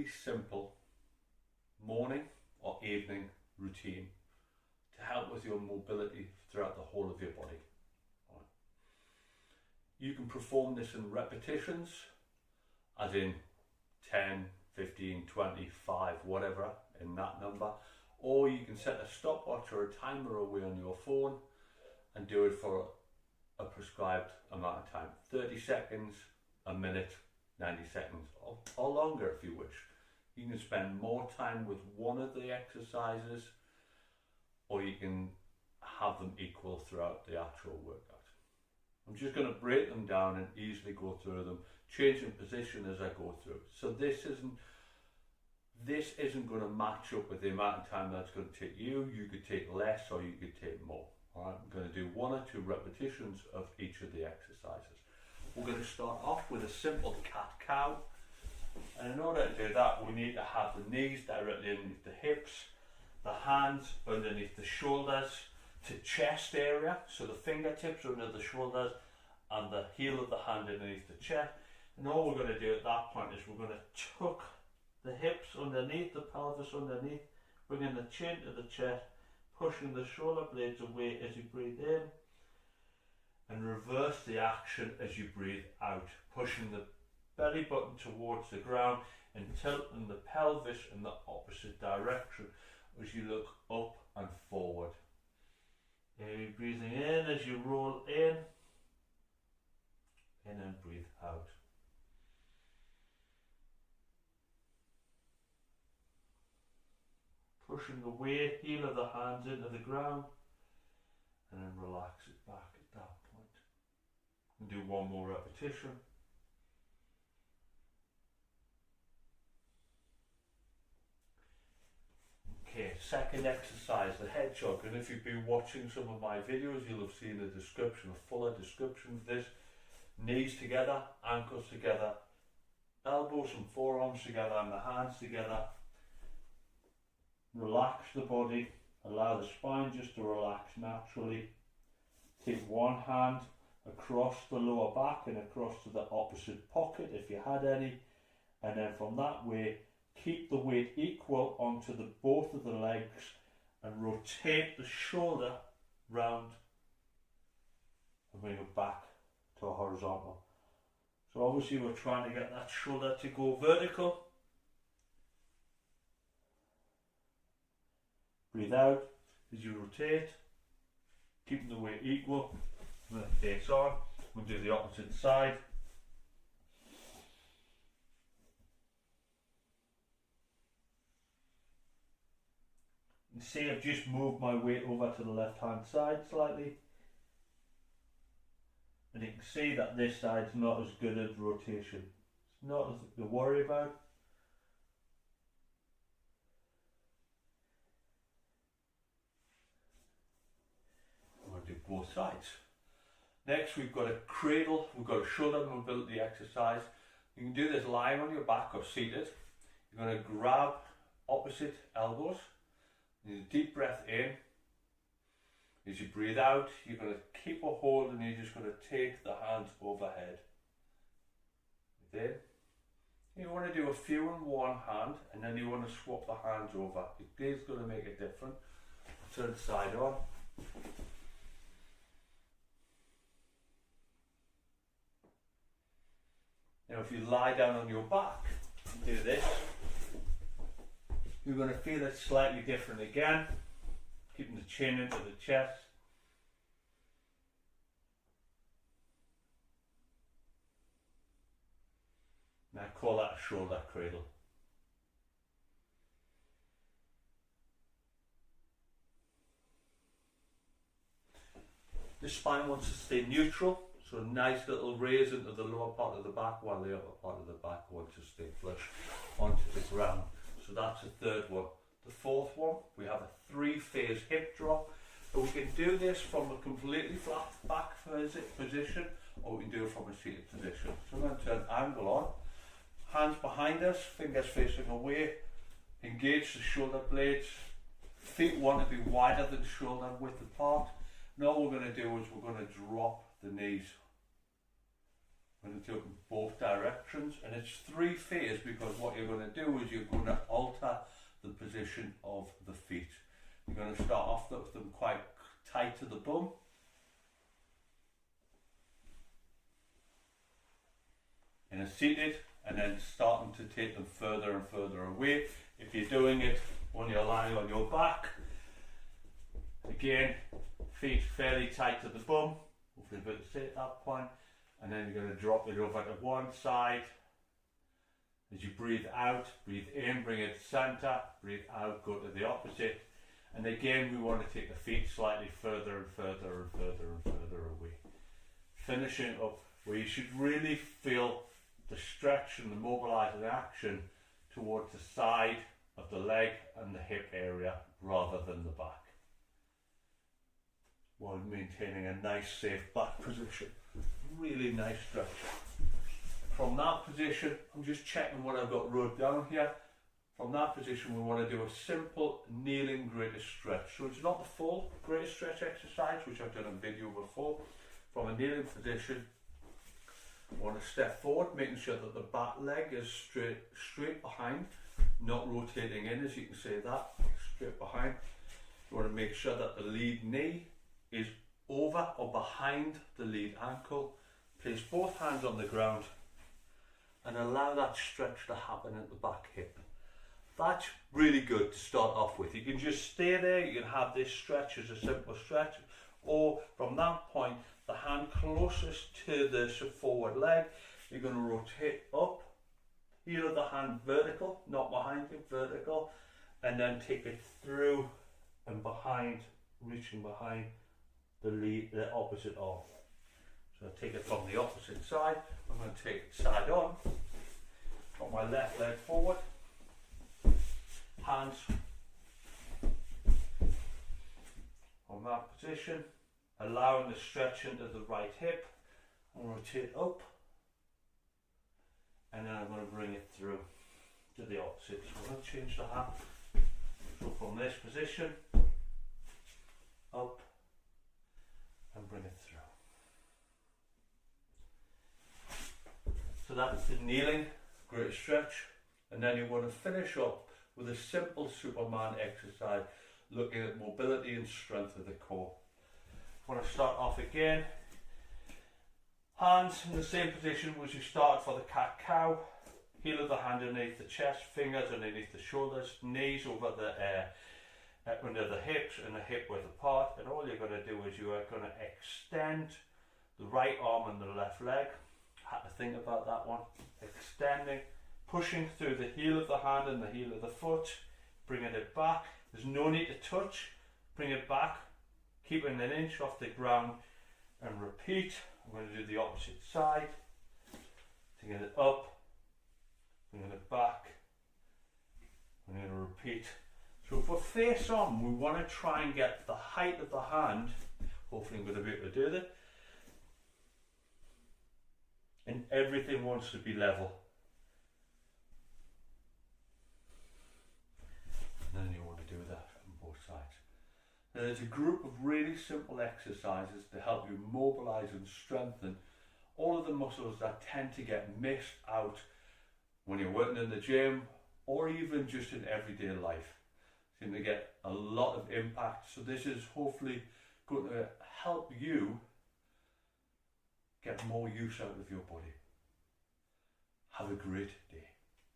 really simple morning or evening routine to help with your mobility throughout the whole of your body. You can perform this in repetitions, as in 10, 15, 20, 5, whatever, in that number. Or you can set a stopwatch or a timer away on your phone and do it for a prescribed amount of time. 30 seconds, a minute, 90 seconds, or longer if you wish. You can spend more time with one of the exercises, or you can have them equal throughout the actual workout. I'm just going to break them down and easily go through them, changing position as I go through. So this isn't going to match up with the amount of time that's going to take you. You could take less or you could take more. All right, I'm going to do 1 or 2 repetitions of each of the exercises. We're going to start off with a simple cat-cow. And in order to do that, we need to have the knees directly underneath the hips, the hands underneath the shoulders to chest area, so the fingertips under the shoulders and the heel of the hand underneath the chest. And all we're going to do at that point is we're going to tuck the hips underneath, the pelvis underneath, bringing the chin to the chest, pushing the shoulder blades away as you breathe in, and reverse the action as you breathe out, pushing the belly button towards the ground and tilting the pelvis in the opposite direction as you look up and forward. You're breathing in as you roll in and breathe out. Pushing the weight, heel of the hands into the ground, and then relax it back at that point. And do 1 more repetition. Okay, second exercise, the hedgehog. And if you've been watching some of my videos, you'll have seen a description, a fuller description of this. Knees together, ankles together, elbows and forearms together, and the hands together. Relax the body, allow the spine just to relax naturally. Take one hand across the lower back and across to the opposite pocket if you had any, and then from that way keep the weight equal onto the both of the legs and rotate the shoulder round and bring it back to a horizontal. So obviously we're trying to get that shoulder to go vertical. Breathe out as you rotate, keeping the weight equal. When it takes on, we'll do the opposite side. You see I've just moved my weight over to the left hand side slightly. And you can see that this side's not as good as rotation. It's not as to worry about. I'm going to do both sides. Next we've got a cradle, we've got a shoulder mobility exercise. You can do this lying on your back or seated. You're going to grab opposite elbows. You do a deep breath in. As you breathe out, you're going to keep a hold and you're just going to take the hands overhead. Then you want to do a few in one hand and then you want to swap the hands over. It is going to make it different. Turn side on. Now if you lie down on your back and do this, you're going to feel it slightly different again. Keeping the chin into the chest. And I call that a shoulder cradle. The spine wants to stay neutral, so a nice little raise into the lower part of the back while the upper part of the back wants to stay flush onto the ground. So that's the third one. The fourth one, we have a 3-phase hip drop. But we can do this from a completely flat back position, or we can do it from a seated position. So I'm going to turn angle on. Hands behind us, fingers facing away. Engage the shoulder blades. Feet want to be wider than shoulder width apart. Now what we're going to do is we're going to drop the knees. We're going to do it in both directions, and it's 3 phase because what you're going to do do is you're going to alter the position of the feet. You're going to start off with them quite tight to the bum. In a seated, and then starting to take them further and further away. If you're doing it when you're lying on your back, again, feet fairly tight to the bum. Hopefully a bit of sit at that point. And then you're going to drop it over to one side. As you breathe out, breathe in, bring it to centre, breathe out, go to the opposite. And again, we want to take the feet slightly further and further and further and further away. Finishing up where you should really feel the stretch and the mobilising action towards the side of the leg and the hip area rather than the back, while maintaining a nice safe back position. Really nice stretch. From that position, I'm just checking what I've got wrote down here. From that position, we want to do a simple kneeling greatest stretch. So it's not the full greatest stretch exercise, which I've done a video before. From a kneeling position, I want to step forward, making sure that the back leg is straight behind, not rotating in, as you can see that, straight behind. You want to make sure that the lead knee is over or behind the lead ankle. Place both hands on the ground and allow that stretch to happen at the back hip. That's really good to start off with. You can just stay there, you can have this stretch as a simple stretch, or from that point, the hand closest to the forward leg, you're going to rotate up, heel of the hand vertical, not behind you, vertical, and then take it through and behind, reaching behind the opposite arm. So I take it from the opposite side. I'm going to take it side on, got my left leg forward, hands on that position, allowing the stretch into the right hip, and rotate up, and then I'm going to bring it through to the opposite. So I'm going to change the hand. So from this position, up, and bring it through. So that's the kneeling, great stretch, and then you want to finish up with a simple Superman exercise, looking at mobility and strength of the core. I want to start off again, hands in the same position as you started for the cat-cow, heel of the hand underneath the chest, fingers underneath the shoulders, knees over the under the hips and the hip width apart, and all you're going to do is you are going to extend the right arm and the left leg. I had to think about that one. Extending, pushing through the heel of the hand and the heel of the foot, bringing it back. There's no need to touch, bring it back, keeping an inch off the ground, and repeat. I'm going to do the opposite side, taking it up, bringing it back, I'm going to repeat. So if we're face on, we want to try and get the height of the hand, hopefully I'm going to be able to do that, and everything wants to be level. And then you want to do that on both sides. Now there's a group of really simple exercises to help you mobilize and strengthen all of the muscles that tend to get missed out when you're working in the gym or even just in everyday life. Seem to get a lot of impact. So this is hopefully going to help you get more use out of your body. Have a great day.